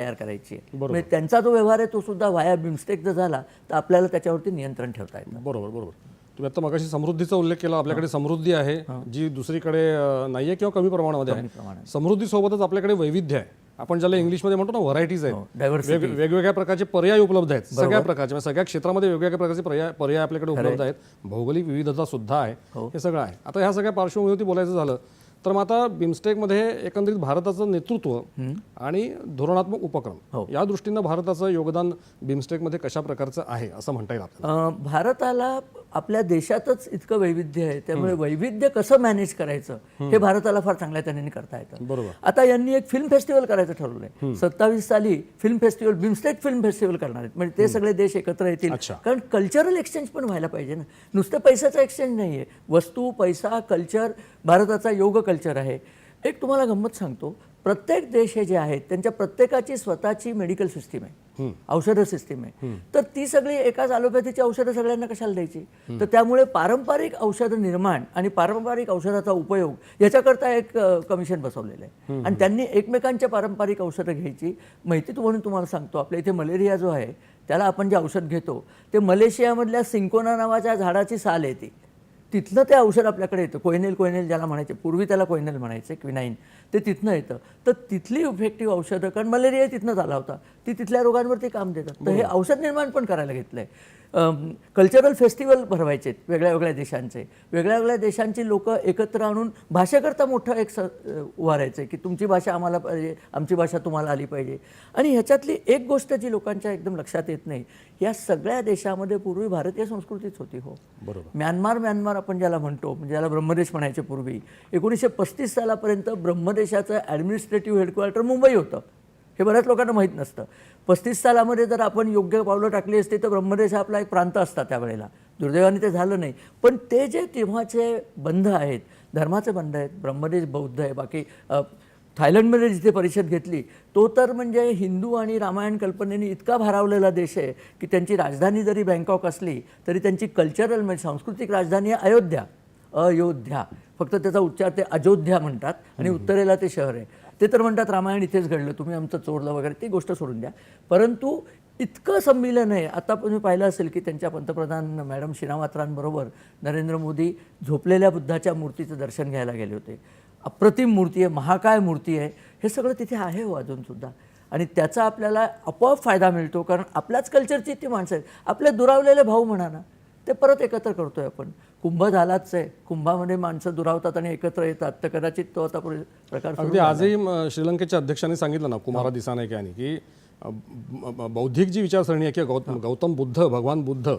तयार करायची आहे. म्हणजे त्यांचा जो व्यवहार आहे तो सुद्धा व्हाया बिमस्टेक जर झाला तर आपल्याला त्याच्यावरती नियंत्रण ठेवता येतं. बरोबर बरोबर. तुम्ही आता मगाशी समृद्धीचा उल्लेख केला. आपल्याकडे समृद्धी आहे जी दुसरीकडे नाहीये किंवा कमी प्रमाणामध्ये आहे. समृद्धीसोबतच आपल्याकडे वैविध्य आहे. आपण ज्याला इंग्लिशमध्ये म्हणतो ना व्हरायटीज आहेत, वेगवेगळ्या प्रकारचे पर्याय उपलब्ध आहेत. सगळ्या प्रकारचे म्हणजे सगळ्या क्षेत्रामध्ये वेगवेगळ्या प्रकारचे पर्याय आपल्याकडे उपलब्ध आहेत. भौगोलिक विविधता सुद्धा आहे. हे सगळं आहे. आता ह्या सगळ्या पार्श्वभूमीवरती बोलायचं झालं तर मग आता बिमस्टेकमध्ये एकंदरीत भारताचं नेतृत्व आणि धोरणात्मक उपक्रम या दृष्टीनं भारताचं योगदान बिमस्टेकमध्ये कशा प्रकारचं आहे असं म्हणता येईल आपल्याला? भारताला आपल्या देशातच इतकं वैविध्य आहे, त्यामुळे वैविध्य कसं मॅनेज करायचं हे भारताला फार चांगल्या तऱ्हेने करता येतं. बरोबर. आता यांनी एक फिल्म फेस्टिवल करायचं ठरवलंय. 27 साली film festival, BIMSTEC film festival करणार आहेत. म्हणजे ते सगळे देश एकत्र येतील. कारण कल्चरल एक्सचेंज पण व्हायला पाहिजे ना, नुसतं पैशाचा एक्सचेंज नाहीये. वस्तू, पैसा, कल्चर, भारताचा योग कल्चर आहे. एक तुम्हाला गंमत सांगतो, प्रत्येक देश हे जे आहेत त्यांच्या प्रत्येकाची स्वतःची मेडिकल सिस्टीम आहे, औषधं सिस्टीम आहे. तर ती सगळी एकाच ॲलोपॅथीची औषधं सगळ्यांना कशाला द्यायची? तर त्यामुळे पारंपरिक औषध निर्माण आणि पारंपरिक औषधाचा उपयोग याच्याकरता एक कमिशन बसवलेलं आहे. आणि त्यांनी एकमेकांच्या पारंपरिक औषधं घ्यायची. माहिती म्हणून तुम्हाला सांगतो, आपल्या इथे मलेरिया जो आहे त्याला आपण जे औषध घेतो ते मलेशियामधल्या सिंकोना नावाच्या झाडाची साल आहे ती, तिथलं ते औषध आपल्याकडे येतं. कोयनेल ज्याला म्हणायचे, पूर्वी त्याला कोयनेल म्हणायचे, क्विनाईन, ते तिथनं येतं. तर तिथली इफेक्टिव्ह औषधं, कारण मलेरिया तिथनंच आला होता, ती तिथल्या रोगांवरती काम देतात. तर हे औषध निर्माण पण करायला घेतलंय. कल्चरल फेस्टिवल भरवायचे वेगळ्या वेगळ्या देशांचे, वेगळ्या वेगळ्या देशांची लोक एकत्र आणून भाषेकरता मोठं एक उभारायचं की तुमची भाषा आम्हाला पाहिजे, आमची भाषा तुम्हाला आली पाहिजे. आणि ह्याच्यातली एक गोष्ट जी लोकांच्या एकदम लक्षात येत नाही, या सगळ्या देशामध्ये पूर्वी भारतीय संस्कृतीच होती. हो बरोबर. म्यानमार आपण ज्याला म्हणतो, म्हणजे ज्याला ब्रह्मदेश म्हणायचे पूर्वी, 1935 सालापर्यंत ब्रह्मदेशाचं ॲडमिनिस्ट्रेटिव्ह हेडक्वार्टर मुंबई होतं. हे बऱ्याच लोकांना माहीत नसतं. 35 सालामध्ये जर आपण योग्य पावलं टाकली असते तर ब्रह्मदेश आपला एक प्रांत असता त्यावेळेला. दुर्दैवाने ते झालं नाही. पण ते जे तेव्हाचे बंध आहेत, धर्माचे बंध आहेत, ब्रह्मदेश बौद्ध आहे, बाकी थायलंडमध्ये जिथे परिषद घेतली तो तर म्हणजे हिंदू आणि रामायण कल्पनेने इतका भारावलेला देश आहे की त्यांची राजधानी जरी बँकॉक असली तरी त्यांची कल्चरल म्हणजे सांस्कृतिक राजधानी आहे अयोध्या. फक्त त्याचा उच्चार ते अयोध्या म्हणतात आणि उत्तरेला ते शहर आहे. ते तर म्हणतात रामायण इथेच घडलं, तुम्ही आमचं चोरलं वगैरे, ती गोष्ट सोडून द्या. परंतु इतकं संमिलन आहे. आता तुम्ही पाहिलं असेल की त्यांच्या पंतप्रधान मॅडम शिनावात्रांबरोबर नरेंद्र मोदी झोपलेल्या बुद्धाच्या मूर्तीचं दर्शन घ्यायला गेले होते. अप्रतिम मूर्ती आहे, महाकाय मूर्ती आहे. हे सगळं तिथे आहे हो अजूनसुद्धा. आणि त्याचा आपल्याला आपोआप फायदा मिळतो, कारण आपल्याच कल्चरची ती माणसं आहेत. आपले दुरावलेले भाऊ म्हणा ना, ते परत एकत्र करतोय आपण. कुंभ झालाच आहे, कुंभामध्ये माणसं दुरावतात आणि एकत्र येतात. तर कदाचित तो आता प्रकार अगदी आजही श्रीलंकेच्या अध्यक्षांनी सांगितलं ना, कुमारा दिसानायके यांनी, की बौद्धिक जी विचारसरणी आहे किंवा गौतम बुद्ध, भगवान बुद्ध